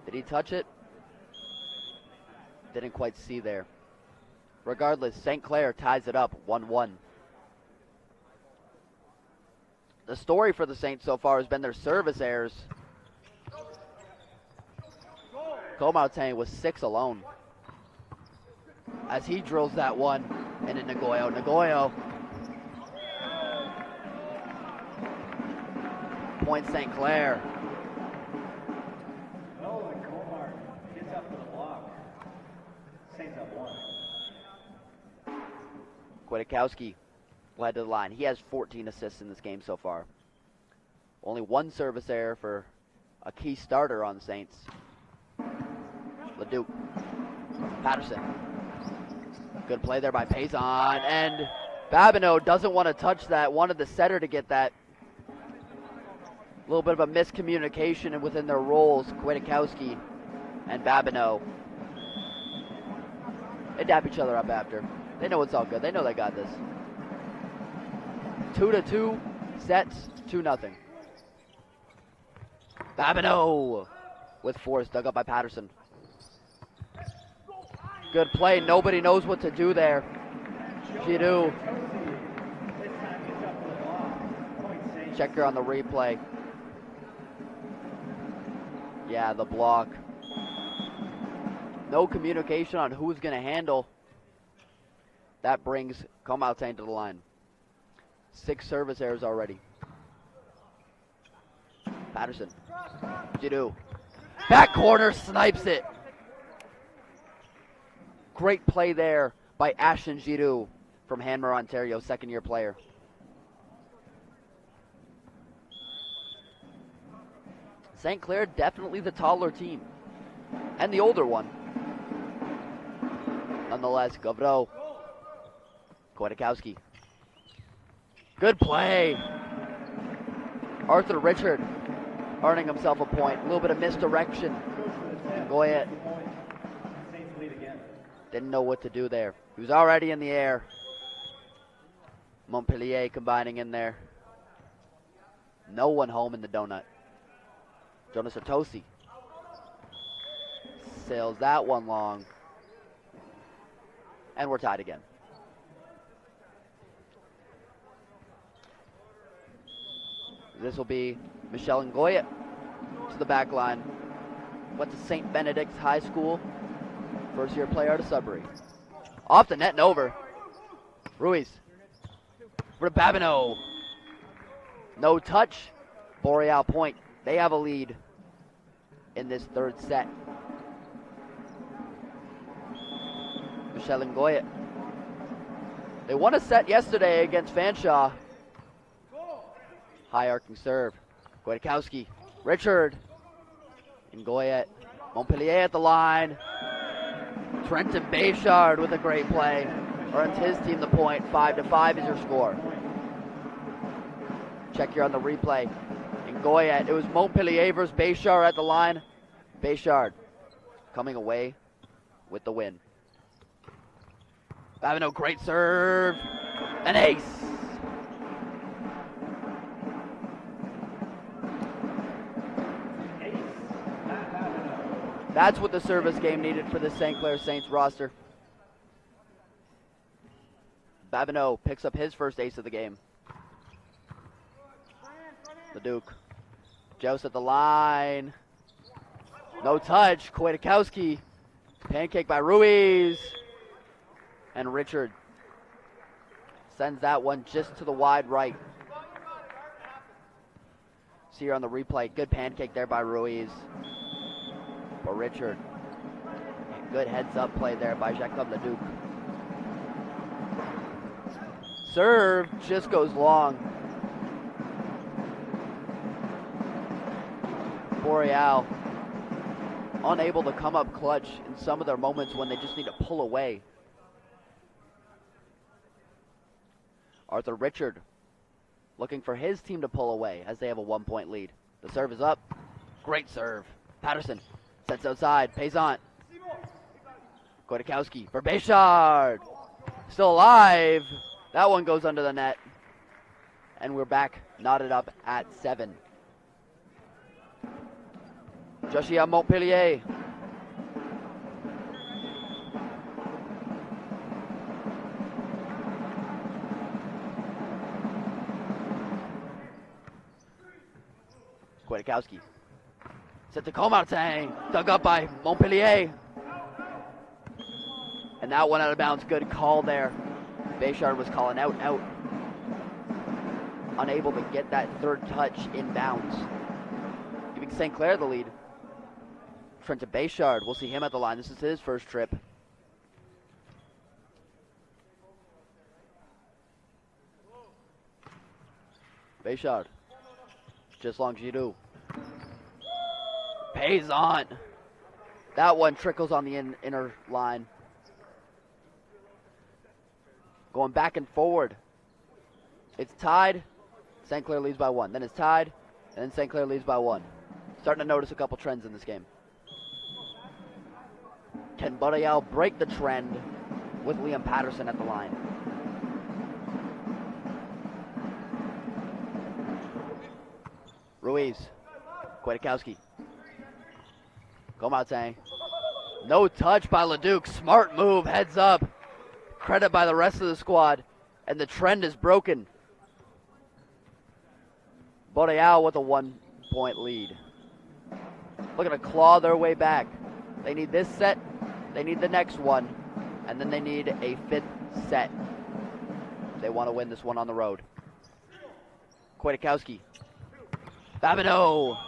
Did he touch it? Didn't quite see there. Regardless, St. Clair ties it up 1-1. The story for the Saints so far has been their service errors. Comartin with 6 alone. As he drills that one into Nagoyo. Nagoyo. Point St. Clair. Nolan Comar gets up for the block. Saints up 1. Kwiatkowski led to the line. He has 14 assists in this game so far. Only 1 service error for a key starter on the Saints. Leduc. Patterson. Good play there by Payzant. And Babineau doesn't want to touch that. Wanted the setter to get that. A little bit of a miscommunication and within their roles. Kwiatkowski and Babineau. They dap each other up after. They know it's all good. They know they got this. 2-2 sets, 2-0. Babineau with force, dug up by Patterson. Good play. Nobody knows what to do there. Giroux. Checker on the replay. Yeah, the block. No communication on who's going to handle. That brings Comartin to the line. 6 service errors already. Patterson. Giroux. Back corner, snipes it. Great play there by Ashton Giroux from Hanmer, Ontario, second-year player. St. Clair definitely the taller team. And the older one. Nonetheless, Govreau. Kwiatkowski. Good play. Arthur Richard earning himself a point. A little bit of misdirection. Goyette didn't know what to do there. He was already in the air. Montpellier combining in there. No one home in the donut. Jonas Sertosi sails that one long. And we're tied again. This will be Michel Ngoyet to the back line. Went to St. Benedict's High School. First year player out of Sudbury. Off the net and over. Ruiz. For Babineau. No touch. Boreal point. They have a lead in this third set. Michel Ngoyet. They won a set yesterday against Fanshawe. High arcing serve. Kwiatkowski. Richard. Ngoyet. Montpellier at the line. Trenton Bayshard with a great play. Earns his team the point. 5-5 is your score. Check here on the replay. Ngoyet. It was Montpellier versus Bayshard at the line. Bayshard coming away with the win. Babineau, great serve. An ace. That's what the service game needed for the St. Clair Saints roster. Babineau picks up his first ace of the game. The Duke. Joust at the line. No touch. Kwiatkowski. Pancake by Ruiz. And Richard sends that one just to the wide right. See here on the replay, good pancake there by Ruiz. For Richard. Good heads-up play there by Jacob Leduc. Serve just goes long. Boreal unable to come up clutch in some of their moments when they just need to pull away. Arthur Richard looking for his team to pull away as they have a 1-point lead. The serve is up. Great serve. Patterson sets outside. Payson. Kodakowski for Bayshard. Still alive. That one goes under the net. And we're back knotted up at 7. Joshua Montpellier. Kodakowski. Set to Comartin. Dug up by Montpellier. And that one out of bounds. Good call there. Bayshard was calling out. Unable to get that third touch in bounds. Giving St. Clair the lead. Trenton Bayshard. We'll see him at the line. This is his first trip. Bayshard. Just long Giroux. Payson. That one trickles on the inner line. Going back and forward. It's tied. St. Clair leads by 1. Then it's tied. And then St. Clair leads by 1. Starting to notice a couple trends in this game. Can Boreal break the trend with Liam Patterson at the line? Ruiz. Kodakowski. Comartin. No touch by Leduc. Smart move. Heads up. Credit by the rest of the squad. And the trend is broken. Boreal with a 1-point lead. Looking to claw their way back. They need this set. They need the next one. And then they need a 5th set. They want to win this one on the road. Kodakowski. Babineau.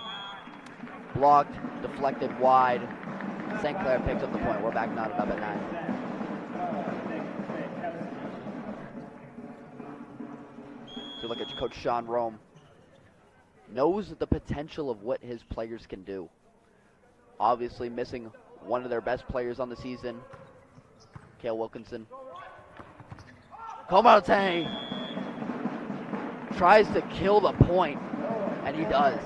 Blocked. Deflected wide. St. Clair picks up the point. We're back knotted up at 9. So look at Coach Sean Rome. Knows the potential of what his players can do. Obviously missing one of their best players on the season, Cale Wilkinson. Comartin tries to kill the point, and he does.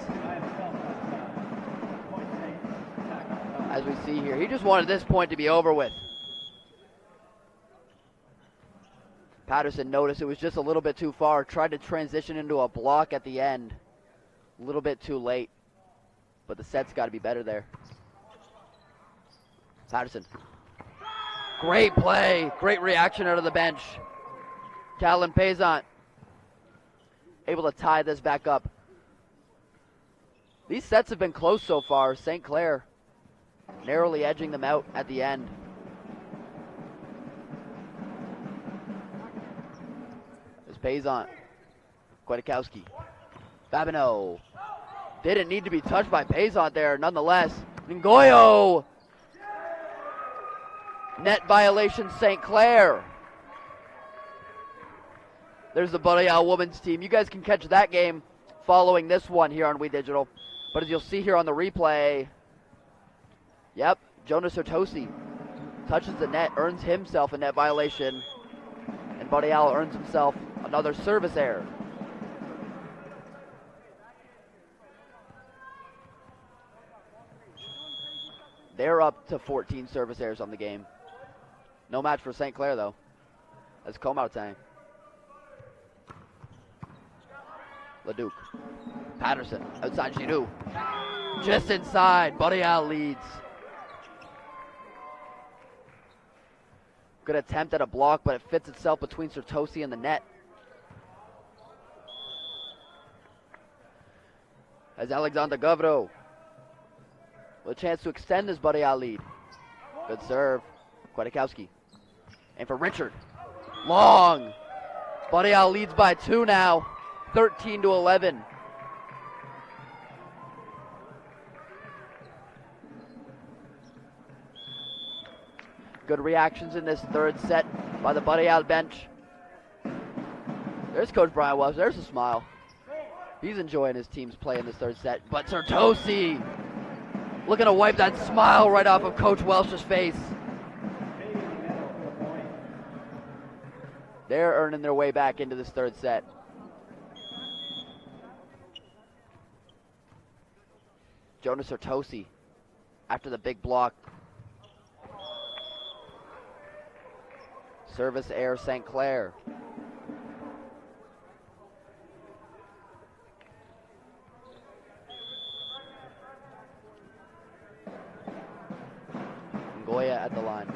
As we see here, he just wanted this point to be over with. Patterson noticed it was just a little bit too far, tried to transition into a block at the end. A little bit too late, but the set's got to be better there. Patterson. Great play, great reaction out of the bench. Callan Payson able to tie this back up. These sets have been close so far. St. Clair narrowly edging them out at the end. There's Payson. Kodakowski. Babineau. Didn't need to be touched by Payson there, nonetheless. Ngoyo. Net violation, St. Clair. There's the Boreal women's team. You guys can catch that game following this one here on We Digital. But as you'll see here on the replay, yep, Jonas Sertosi touches the net, earns himself a net violation, and Boreal earns himself another service error. They're up to 14 service errors on the game. No match for St. Clair, though. That's Comartin. Leduc. Patterson. Outside Giroux. Just inside. Boreal leads. Good attempt at a block, but it fits itself between Sertosi and the net. As Alexander Govro with a chance to extend this Boreal lead. Good serve. Kodakowski. And for Richard. Long. Boreal leads by 2 now, 13-11. Good reactions in this third set by the Boreal bench. There's Coach Brian Welsh. There's a smile. He's enjoying his team's play in this third set. But Sertosi looking to wipe that smile right off of Coach Welsh's face. They're earning their way back into this third set. Jonas Sertosi after the big block. Service error, St. Clair. Goya at the line.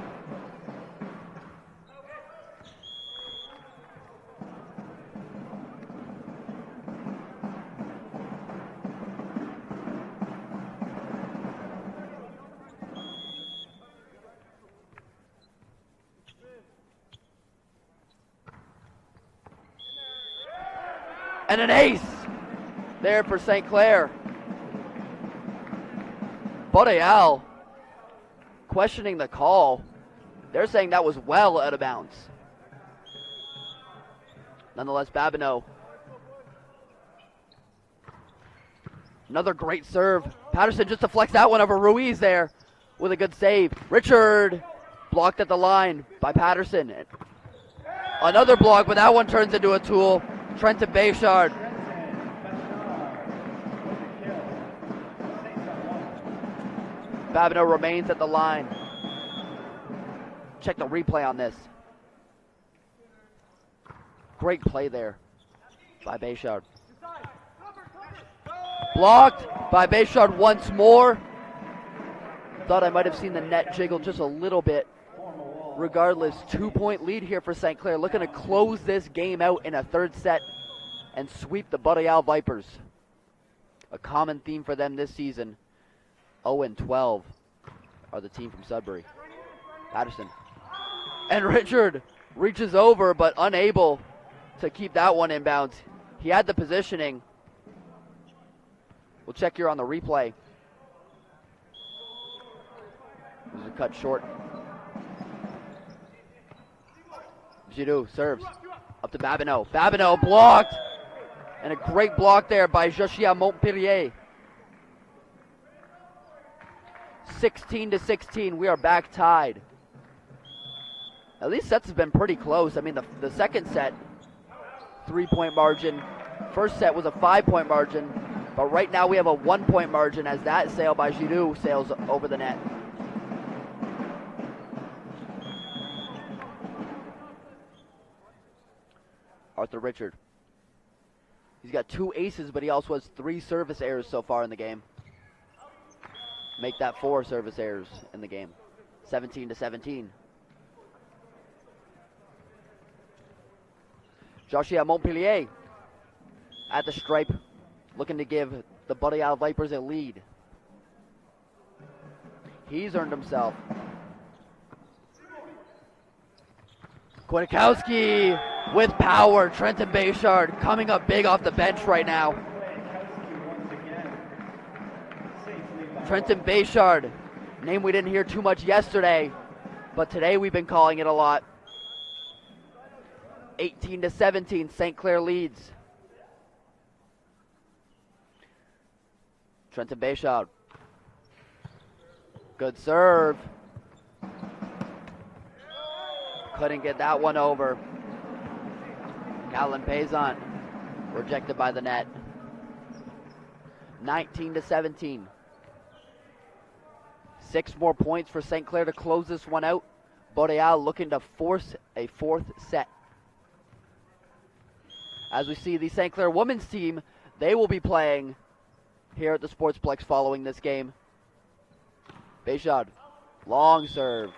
And an ace there for St. Clair. Boreal questioning the call. They're saying that was well out of bounds. Nonetheless, Babineau. Another great serve. Patterson just deflects that one over Ruiz there with a good save. Richard blocked at the line by Patterson. Another block, but that one turns into a tool. Trenton Bayshard. Babineau remains at the line. Check the replay on this. Great play there by Bayshard. Blocked by Bayshard once more. Thought I might have seen the net jiggle just a little bit. Regardless, 2-point lead here for St. Clair. Looking to close this game out in a third set and sweep the Boreal Vipers. A common theme for them this season. 0-12 are the team from Sudbury. Patterson. And Richard reaches over but unable to keep that one in bounds. He had the positioning. We'll check here on the replay. This is a cut short. Giroux serves up to Babineau. Babineau blocked. And a great block there by Josia Montpellier. 16-16. We are back tied. Now these sets have been pretty close. I mean, the second set, 3-point margin. First set was a 5-point margin. But right now we have a 1-point margin as that sail by Giroux sails over the net. Arthur Richard. He's got 2 aces, but he also has 3 service errors so far in the game. Make that 4 service errors in the game. 17-17. Joshua Montpellier at the stripe, looking to give the Boreal Vipers a lead. He's earned himself. Kwiatkowski with power. Trenton Bayshard coming up big off the bench right now. Trenton Bayshard, name we didn't hear too much yesterday, but today we've been calling it a lot. 18-17, St. Clair leads. Trenton Bayshard. Good serve. Couldn't get that one over. Callan Payson rejected by the net. 19-17. 6 more points for St. Clair to close this one out. Boreal looking to force a 4th set. As we see the St. Clair women's team, they will be playing here at the Sportsplex following this game. Bayshard, long serve.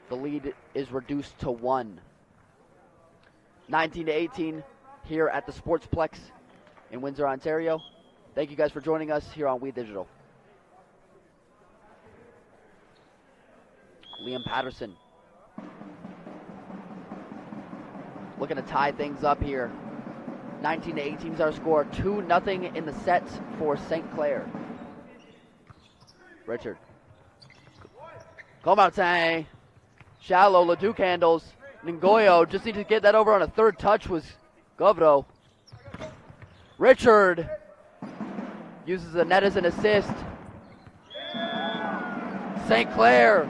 The lead is reduced to 1. 19-18 here at the Sportsplex in Windsor, Ontario. Thank you guys for joining us here on We Digital. Liam Patterson. looking to tie things up here. 19-18 is our score. 2-0 in the sets for St. Clair. Richard. Comartin. Shallow. Leduc handles. Ngoyo just needs to get that over on a third touch was Govro. Richard uses the net as an assist. St. Clair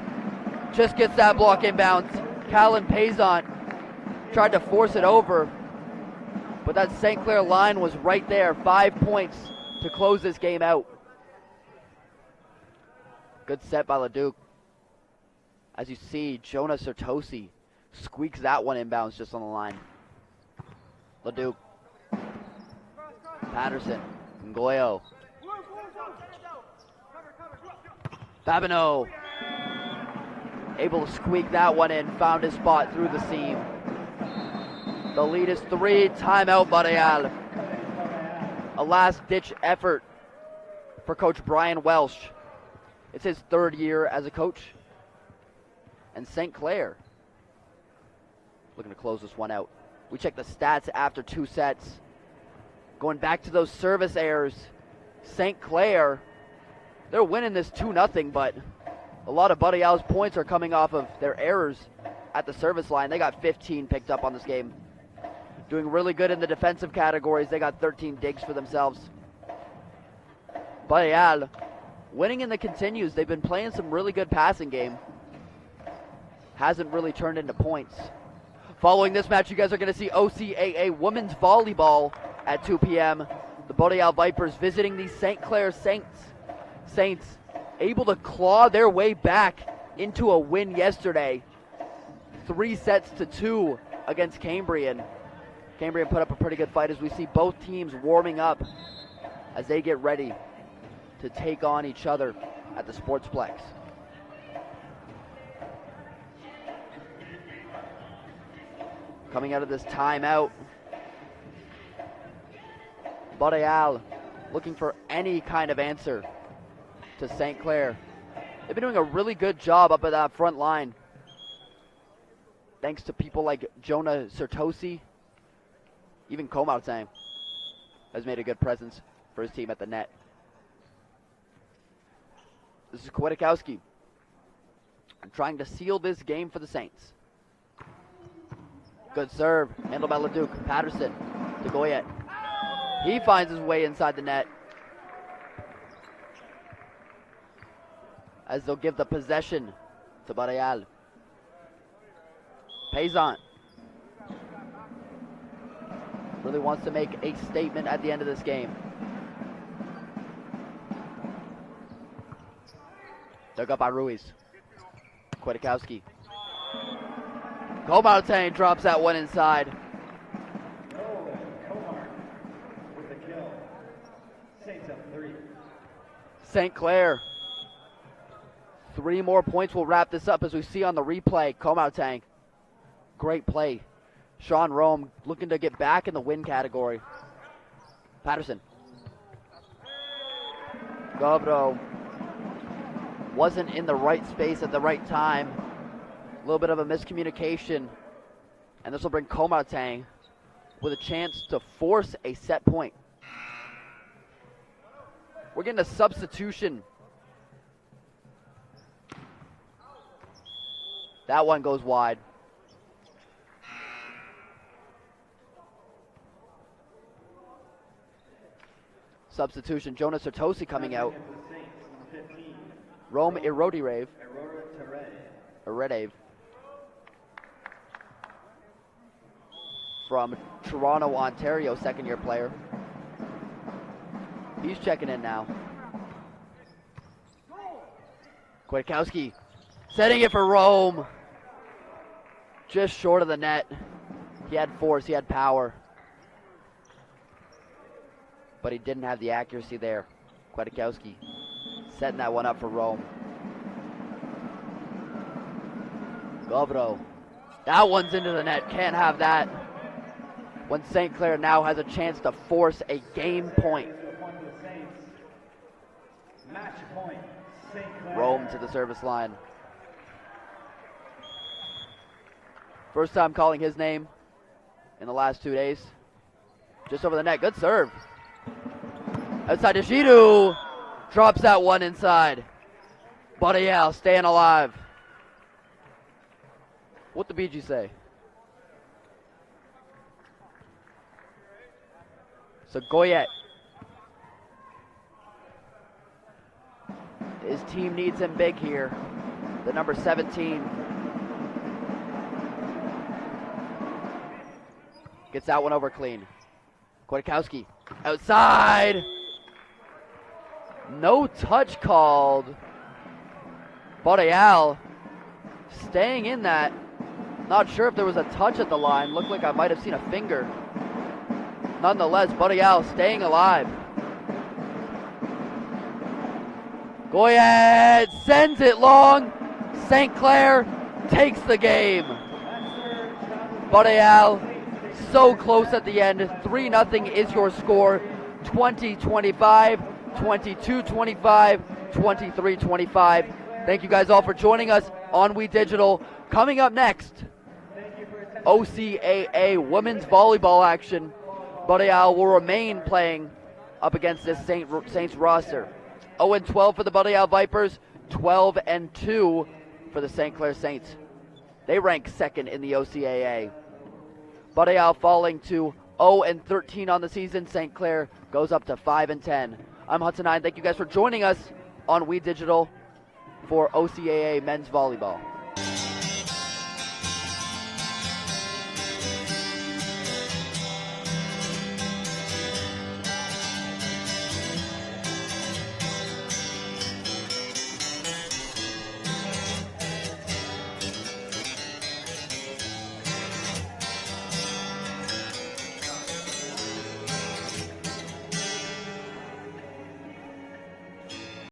just gets that block inbounds. Callan Payson tried to force it over, but that St. Clair line was right there. 5 points to close this game out. Good set by Leduc. As you see, Jonah Sertosi squeaks that one inbounds just on the line. Leduc. Patterson. Ngoyo. Babineau. Able to squeak that one in. Found his spot through the seam. The lead is 3. Timeout, Boreal. A last-ditch effort for Coach Brian Welsh. It's his 3rd year as a coach. And St. Clair looking to close this one out. We check the stats after 2 sets. Going back to those service errors, St. Clair, they're winning this 2-0, but a lot of Boreal's points are coming off of their errors at the service line. They got 15 picked up on this game. Doing really good in the defensive categories. They got 13 digs for themselves. Boreal winning in the continues. They've been playing some really good passing game. Hasn't really turned into points. Following this match, you guys are going to see OCAA women's volleyball at 2 p.m. The Boreal Vipers visiting the St. Clair Saints. Saints able to claw their way back into a win yesterday. 3-2 against Cambrian. Cambrian put up a pretty good fight as we see both teams warming up as they get ready to take on each other at the Sportsplex. Coming out of this timeout, Boreal looking for any kind of answer to St. Clair. They've been doing a really good job up at that front line. Thanks to people like Jonah Sertosi. Even Comartin has made a good presence for his team at the net. This is Kwiatkowski trying to seal this game for the Saints. Good serve, handled by Leduc. Patterson to Goyette. He finds his way inside the net. As they'll give the possession to Boreal. Payson really wants to make a statement at the end of this game. Dug up by Ruiz. Kwiatkowski. Comartin drops that one inside. Comar with the kill. Saints up 3. St. Clair. 3 more points will wrap this up as we see on the replay. Comartin. Great play. Sean Rome looking to get back in the win category. Patterson. Govro wasn't in the right space at the right time. A little bit of a miscommunication. And this will bring Comartin with a chance to force a set point. We're getting a substitution. That one goes wide. Substitution, Jonah Sertosi coming out. Rome Erodirev. From Toronto, Ontario, 2nd-year player. He's checking in now. Kwiatkowski setting it for Rome. Just short of the net. He had force, he had power. But he didn't have the accuracy there. Kwiatkowski setting that one up for Rome. Govro. That one's into the net. Can't have that. When St. Clair now has a chance to force a game point. Match point. St. Clair. Rome to the service line. First time calling his name. in the last 2 days. Just over the net. Good serve. Outside to Shidu. Drops that one inside. Boreal staying alive. What the BG say? So Goyette. His team needs him big here. The number 17. Gets that one over clean. Kwiatkowski outside. No touch called. Boreal staying in that. Not sure if there was a touch at the line. Looked like I might have seen a finger. Nonetheless, Boreal staying alive. Goyette sends it long. St. Clair takes the game. Boreal so close at the end. 3-0 is your score. 20-25, 22-25, 23-25. Thank you guys all for joining us on We Digital. Coming up next, OCAA women's volleyball action. Boreal will remain playing up against this Saints roster. 0-12 for the Boreal Vipers, 12-2 for the St. Clair Saints. They rank second in the OCAA. Boreal falling to 0-13 on the season. St. Clair goes up to 5-10. I'm Hudson 9. Thank you guys for joining us on We Digital for OCAA men's volleyball.